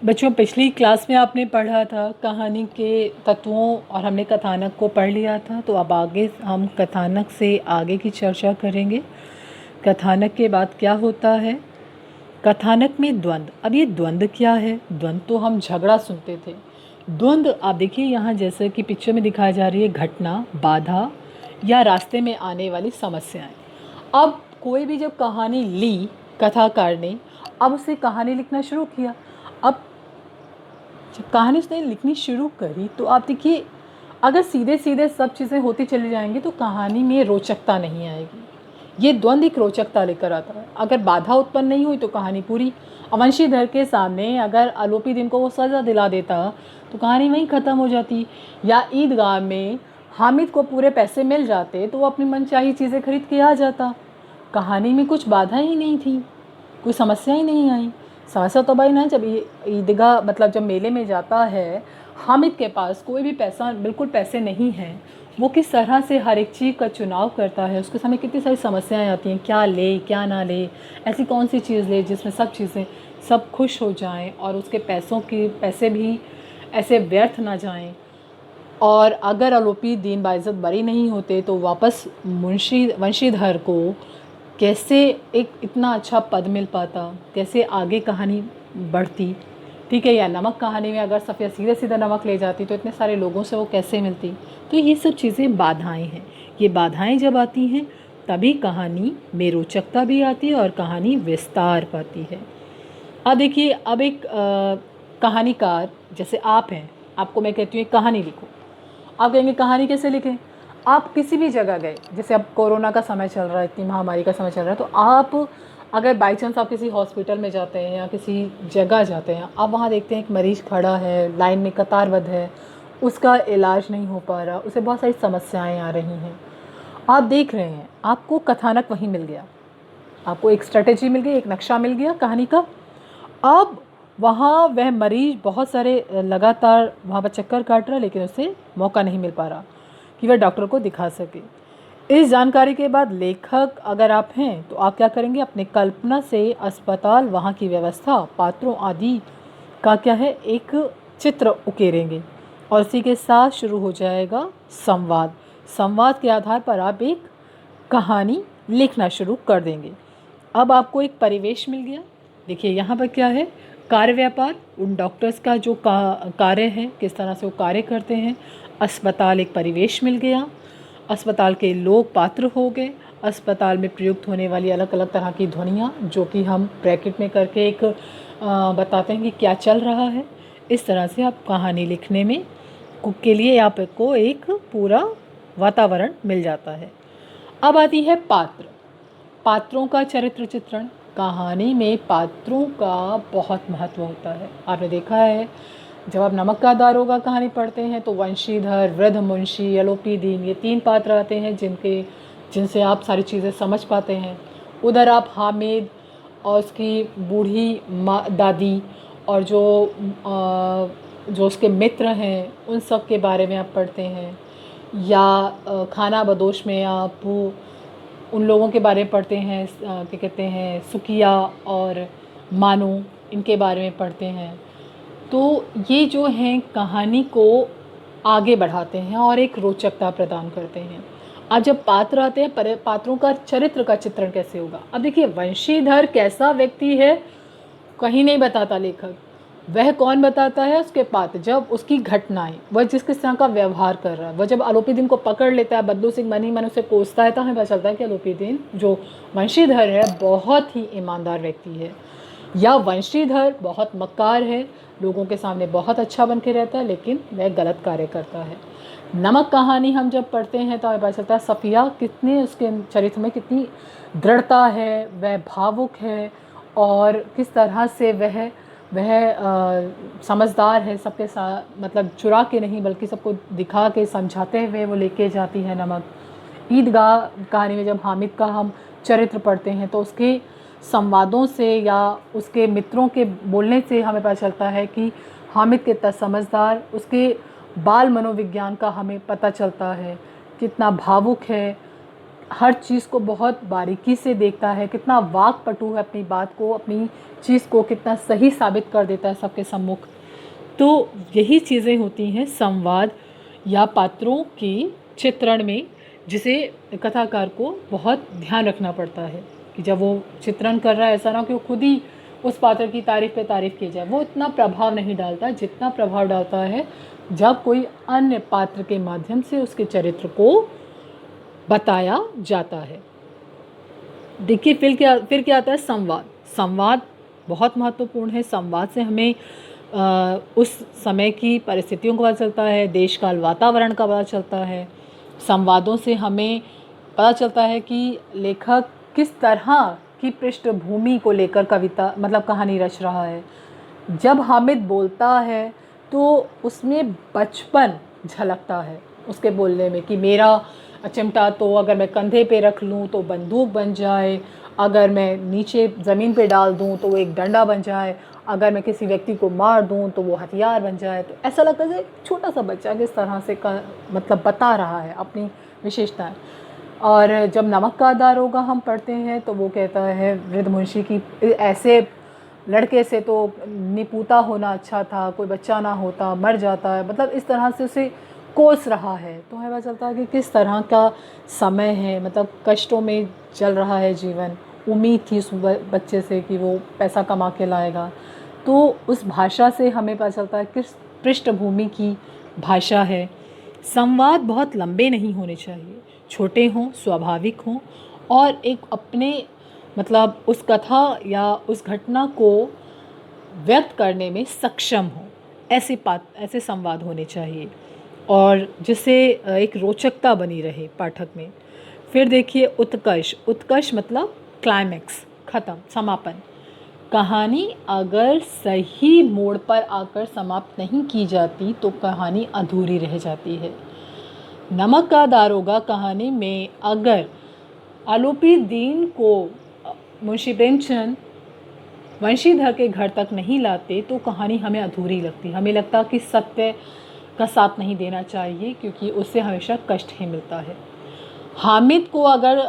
बच्चों, पिछली क्लास में आपने पढ़ा था कहानी के तत्वों और हमने कथानक को पढ़ लिया था। तो अब आगे हम कथानक से आगे की चर्चा करेंगे। कथानक के बाद क्या होता है? कथानक में द्वंद्व। अब ये द्वंद्व क्या है? द्वंद्व तो हम झगड़ा सुनते थे। द्वंद्व आप देखिए यहाँ जैसे कि पिक्चर में दिखाई जा रही है, घटना, बाधा या रास्ते में आने वाली समस्याएं। अब कोई भी जब कहानी ली कथाकार ने, अब उसे कहानी लिखना शुरू किया। अब जब कहानी उसने लिखनी शुरू करी तो आप देखिए, अगर सीधे सीधे सब चीज़ें होती चली जाएंगी तो कहानी में रोचकता नहीं आएगी। ये द्वंद्व एक रोचकता लेकर आता है। अगर बाधा उत्पन्न नहीं हुई तो कहानी पूरी। वंशीधर के सामने अगर आलोपी दिन को वो सज़ा दिला देता तो कहानी वहीं ख़त्म हो जाती। या ईदगाह में हामिद को पूरे पैसे मिल जाते तो वो अपनी मनचाही चीज़ें खरीद के आ जाता। कहानी में कुछ बाधा ही नहीं थी, कोई समस्या ही नहीं आई। समस्या तो भाई ना, जब ईदगाह मतलब जब मेले में जाता है, हामिद के पास कोई भी पैसा, बिल्कुल पैसे नहीं हैं, वो किस तरह से हर एक चीज़ का चुनाव करता है, उसके सामने कितनी सारी समस्याएं आती हैं, क्या ले क्या ना ले, ऐसी कौन सी चीज़ ले जिसमें सब चीज़ें सब खुश हो जाएं और उसके पैसे भी ऐसे व्यर्थ ना जाएं। और अगर आरोपी दीन बाइज़्ज़त बरी नहीं होते तो वापस वंशीधर को कैसे एक इतना अच्छा पद मिल पाता, कैसे आगे कहानी बढ़ती। ठीक है, या नमक कहानी में अगर सफ़िया सीधे सीधा नमक ले जाती तो इतने सारे लोगों से वो कैसे मिलती। तो ये सब चीज़ें बाधाएं हैं। ये बाधाएं जब आती हैं तभी कहानी में रोचकता भी आती है और कहानी विस्तार पाती है। अब देखिए, अब एक कहानीकार जैसे आप हैं, आपको मैं कहती हूँ एक कहानी लिखो। आप कहेंगे कहानी कैसे लिखें? आप किसी भी जगह गए, जैसे अब कोरोना का समय चल रहा है, इतनी महामारी का समय चल रहा है, तो आप अगर बाई चांस आप किसी हॉस्पिटल में जाते हैं या किसी जगह जाते हैं, आप वहाँ देखते हैं एक मरीज़ खड़ा है, लाइन में कतारबद्ध है, उसका इलाज नहीं हो पा रहा, उसे बहुत सारी समस्याएं आ रही हैं। आप देख रहे हैं, आपको कथानक वहीं मिल गया, आपको एक स्ट्रेटेजी मिल गई, एक नक्शा मिल गया कहानी का। अब वहाँ वह मरीज बहुत सारे लगातार वहाँ पर चक्कर काट रहा है, लेकिन उसे मौका नहीं मिल पा रहा कि वह डॉक्टर को दिखा सके। इस जानकारी के बाद लेखक अगर आप हैं तो आप क्या करेंगे? अपने कल्पना से अस्पताल, वहाँ की व्यवस्था, पात्रों आदि का क्या है, एक चित्र उकेरेंगे और इसी के साथ शुरू हो जाएगा संवाद। संवाद के आधार पर आप एक कहानी लिखना शुरू कर देंगे। अब आपको एक परिवेश मिल गया। देखिए यहाँ पर क्या है, कार्य व्यापार, उन डॉक्टर्स का जो कार्य है, किस तरह से वो कार्य करते हैं। अस्पताल एक परिवेश मिल गया, अस्पताल के लोग पात्र हो गए, अस्पताल में प्रयुक्त होने वाली अलग अलग तरह की ध्वनियाँ जो कि हम ब्रैकेट में करके एक बताते हैं कि क्या चल रहा है। इस तरह से आप कहानी लिखने में के लिए आपको एक पूरा वातावरण मिल जाता है। अब आती है पात्र, पात्रों का चरित्र चित्रण। कहानी में पात्रों का बहुत महत्व होता है। आपने देखा है, जब आप नमक का दारोगा कहानी पढ़ते हैं तो वंशीधर, वृद्ध मुंशी, आलोपी दीन, ये तीन पात्र आते हैं जिनसे आप सारी चीज़ें समझ पाते हैं। उधर आप हामिद और उसकी बूढ़ी माँ दादी और जो उसके मित्र हैं उन सब के बारे में आप पढ़ते हैं। या खाना बदोश में आप उन लोगों के बारे में पढ़ते हैं, क्या कहते हैं, सुकिया और मानू, इनके बारे में पढ़ते हैं। तो ये जो हैं कहानी को आगे बढ़ाते हैं और एक रोचकता प्रदान करते हैं। आज जब पात्र आते हैं, पात्रों का चरित्र का चित्रण कैसे होगा? अब देखिए, वंशीधर कैसा व्यक्ति है कहीं नहीं बताता लेखक। वह कौन बताता है? उसके पात्र, जब उसकी घटनाएं, वह जिस किस तरह का व्यवहार कर रहा है। वह जब आलोपी दिन को पकड़ लेता है, बदलू सिंह मन ही मन उसे कोसता है, तो हमें पता चलता है कि आलोपी दिन जो वंशीधर है बहुत ही ईमानदार व्यक्ति है, या वंशीधर बहुत मक्कार है, लोगों के सामने बहुत अच्छा बन के रहता है लेकिन वह गलत कार्य करता है। नमक कहानी हम जब पढ़ते हैं तो हमें पता चलता है सफ़िया कितने, उसके चरित्र में कितनी दृढ़ता है, वह भावुक है और किस तरह से वह समझदार है, सबके साथ मतलब चुरा के नहीं बल्कि सबको दिखा के समझाते हुए वो लेके जाती है नमक। ईदगाह कहानी में जब हामिद का हम चरित्र पढ़ते हैं तो उसके संवादों से या उसके मित्रों के बोलने से हमें पता चलता है कि हामिद कितना समझदार, उसके बाल मनोविज्ञान का हमें पता चलता है, कितना भावुक है, हर चीज़ को बहुत बारीकी से देखता है, कितना वाक्पटु है, अपनी बात को, अपनी चीज़ को कितना सही साबित कर देता है सबके सम्मुख। तो यही चीज़ें होती हैं संवाद या पात्रों की चित्रण में, जिसे कथाकार को बहुत ध्यान रखना पड़ता है कि जब वो चित्रण कर रहा है, ऐसा ना कि वो खुद ही उस पात्र की तारीफ़ पे तारीफ़ की जाए। वो इतना प्रभाव नहीं डालता जितना प्रभाव डालता है जब कोई अन्य पात्र के माध्यम से उसके चरित्र को बताया जाता है। देखिए फिर क्या आता है संवाद। संवाद बहुत महत्वपूर्ण है। संवाद से हमें उस समय की परिस्थितियों का पता चलता है, देश काल वातावरण का पता चलता है। संवादों से हमें पता चलता है कि लेखक किस तरह की पृष्ठभूमि को लेकर कविता मतलब कहानी रच रहा है। जब हामिद बोलता है तो उसमें बचपन झलकता है उसके बोलने में, कि मेरा चिमटा तो अगर मैं कंधे पे रख लूँ तो बंदूक बन जाए, अगर मैं नीचे ज़मीन पे डाल दूँ तो वो एक डंडा बन जाए, अगर मैं किसी व्यक्ति को मार दूँ तो वो हथियार बन जाए। तो ऐसा लगता है छोटा सा बच्चा किस तरह से मतलब बता रहा है अपनी विशेषताएं। और जब नमक का दारोगा हम पढ़ते हैं तो वो कहता है वृद्ध मुंशी की ऐसे लड़के से तो निपुता होना अच्छा था, कोई बच्चा ना होता मर जाता है, मतलब इस तरह से उसे कोस रहा है। तो हमें पता चलता है कि किस तरह का समय है, मतलब कष्टों में चल रहा है जीवन। उम्मीद थी उस बच्चे से कि वो पैसा कमा के लाएगा। तो उस भाषा से हमें पता चलता है किस पृष्ठभूमि की भाषा है। संवाद बहुत लंबे नहीं होने चाहिए, छोटे हों, स्वाभाविक हों और एक अपने मतलब उस कथा या उस घटना को व्यक्त करने में सक्षम हो, ऐसे संवाद होने चाहिए और जिससे एक रोचकता बनी रहे पाठक में। फिर देखिए उत्कर्ष। उत्कर्ष मतलब क्लाइमैक्स, ख़त्म, समापन। कहानी अगर सही मोड़ पर आकर समाप्त नहीं की जाती तो कहानी अधूरी रह जाती है। नमक का दारोगा कहानी में अगर आलोपी दीन को मुंशी प्रेमचंद वंशीधर के घर तक नहीं लाते तो कहानी हमें अधूरी लगती। हमें लगता कि सत्य का साथ नहीं देना चाहिए क्योंकि उससे हमेशा कष्ट ही मिलता है। हामिद को अगर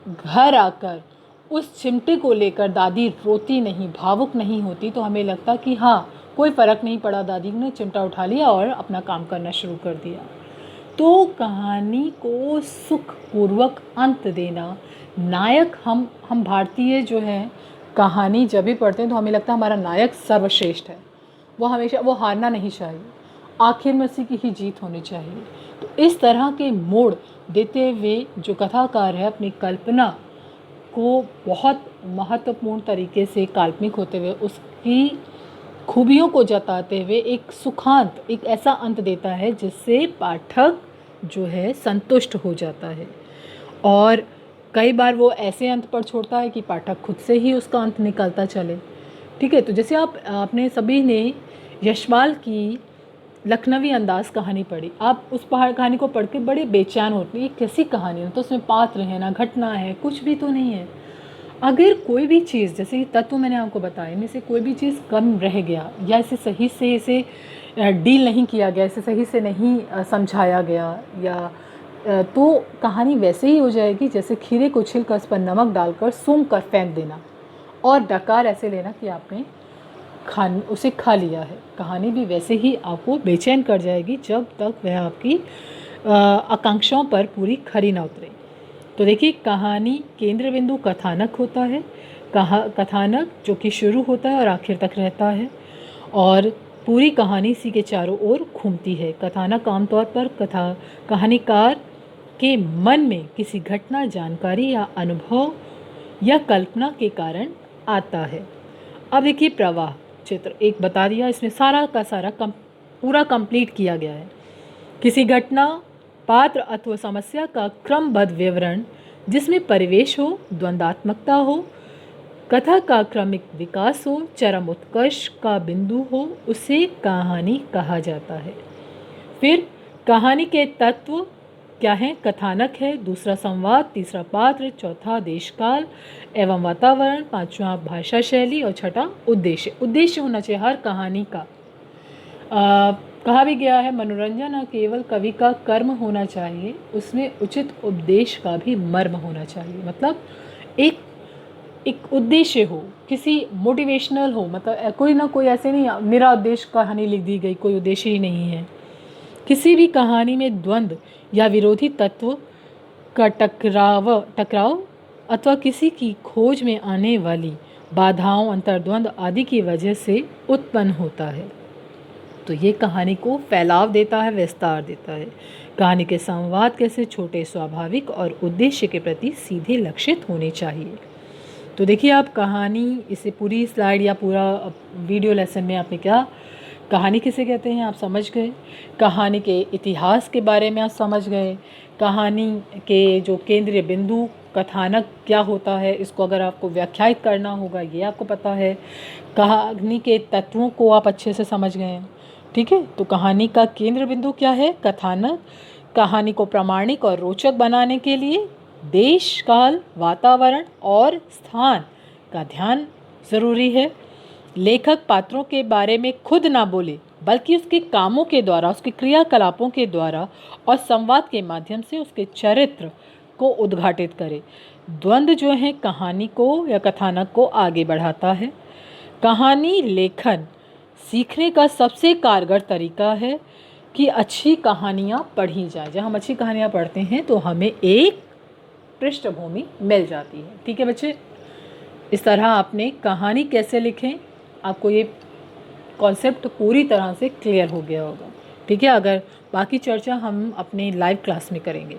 घर आकर उस चिमटे को लेकर दादी रोती नहीं, भावुक नहीं होती तो हमें लगता कि हाँ कोई फ़र्क नहीं पड़ा, दादी ने चिमटा उठा लिया और अपना काम करना शुरू कर दिया। तो कहानी को सुखपूर्वक अंत देना, नायक हम भारतीय जो हैं कहानी जब भी पढ़ते हैं तो हमें लगता है हमारा नायक सर्वश्रेष्ठ है, वो हमेशा वो हारना नहीं चाहिए, आखिर में उसी की ही जीत होनी चाहिए। तो इस तरह के मोड़ देते हुए जो कथाकार है अपनी कल्पना को बहुत महत्वपूर्ण तरीके से काल्पनिक होते हुए उसकी खूबियों को जताते हुए एक सुखांत, एक ऐसा अंत देता है जिससे पाठक जो है संतुष्ट हो जाता है। और कई बार वो ऐसे अंत पर छोड़ता है कि पाठक खुद से ही उसका अंत निकालता चले। ठीक है, तो जैसे आपने सभी ने यशपाल की लखनवी अंदाज़ कहानी पढ़ी, आप उस पहाड़ कहानी को पढ़ के बड़े बेचैन होते हैं, ये कैसी कहानी है, तो उसमें पात्र है ना घटना है, कुछ भी तो नहीं है। अगर कोई भी चीज़, जैसे तत्व मैंने आपको बताया, इनमें से कोई भी चीज़ कम रह गया या इसे सही से इसे डील नहीं किया गया, इसे सही से नहीं समझाया गया, या तो कहानी वैसे ही हो जाएगी जैसे खीरे को छिलकर उस पर नमक डालकर सूंघ कर फेंक देना और डकार ऐसे लेना कि आपने उसे खा लिया है। कहानी भी वैसे ही आपको बेचैन कर जाएगी जब तक वह आपकी आकांक्षाओं पर पूरी खरी ना उतरे। तो देखिए कहानी केंद्र बिंदु कथानक होता है, कथानक जो कि शुरू होता है और आखिर तक रहता है और पूरी कहानी इसी के चारों ओर घूमती है। कथानक आमतौर पर कहानीकार के मन में किसी घटना, जानकारी या अनुभव या कल्पना के कारण आता है। अब देखिए प्रवाह चित्र एक बता दिया, इसमें सारा का सारा पूरा कंप्लीट किया गया है। किसी घटना, पात्र अथवा समस्या का क्रमबद्ध विवरण जिसमें परिवेश हो, द्वंद्वात्मकता हो, कथा का क्रमिक विकास हो, चरम उत्कर्ष का बिंदु हो, उसे कहानी कहा जाता है। फिर कहानी के तत्व क्या हैं? कथानक है, दूसरा संवाद, तीसरा पात्र, चौथा देशकाल एवं वातावरण, पांचवा भाषा शैली और छठा उद्देश्य। उद्देश्य होना चाहिए हर कहानी का। कहा भी गया है, मनोरंजन न केवल कवि का कर्म होना चाहिए, उसमें उचित उपदेश का भी मर्म होना चाहिए। मतलब एक एक उद्देश्य हो, किसी मोटिवेशनल हो, मतलब कोई ना कोई ऐसे नहीं मेरा उद्देश्य कहानी लिख दी गई, कोई उद्देश्य ही नहीं है। किसी भी कहानी में द्वंद्व या विरोधी तत्व का टकराव अथवा किसी की खोज में आने वाली बाधाओं, अंतर्द्वंद आदि की वजह से उत्पन्न होता है। तो ये कहानी को फैलाव देता है, विस्तार देता है। कहानी के संवाद कैसे छोटे, स्वाभाविक और उद्देश्य के प्रति सीधे लक्षित होने चाहिए। तो देखिए आप कहानी, इसे पूरी स्लाइड या पूरा वीडियो लेसन में आपने क्या कहानी किसे कहते हैं आप समझ गए, कहानी के इतिहास के बारे में आप समझ गए, कहानी के जो केंद्रीय बिंदु कथानक क्या होता है, इसको अगर आपको व्याख्यायित करना होगा ये आपको पता है, कहानी के तत्वों को आप अच्छे से समझ गए हैं। ठीक है, तो कहानी का केंद्र बिंदु क्या है, कथानक। कहानी को प्रामाणिक और रोचक बनाने के लिए देश, काल, वातावरण और स्थान का ध्यान ज़रूरी है। लेखक पात्रों के बारे में खुद ना बोले, बल्कि उसके कामों के द्वारा, उसके क्रियाकलापों के द्वारा और संवाद के माध्यम से उसके चरित्र को उद्घाटित करे। द्वंद्व जो है कहानी को या कथानक को आगे बढ़ाता है। कहानी लेखन सीखने का सबसे कारगर तरीका है कि अच्छी कहानियाँ पढ़ी जाए। जब हम अच्छी कहानियाँ पढ़ते हैं तो हमें एक पृष्ठभूमि मिल जाती है। ठीक है बच्चे, इस तरह आपने कहानी कैसे लिखें, आपको ये कॉन्सेप्ट पूरी तरह से क्लियर हो गया होगा। ठीक है, अगर बाकी चर्चा हम अपने लाइव क्लास में करेंगे।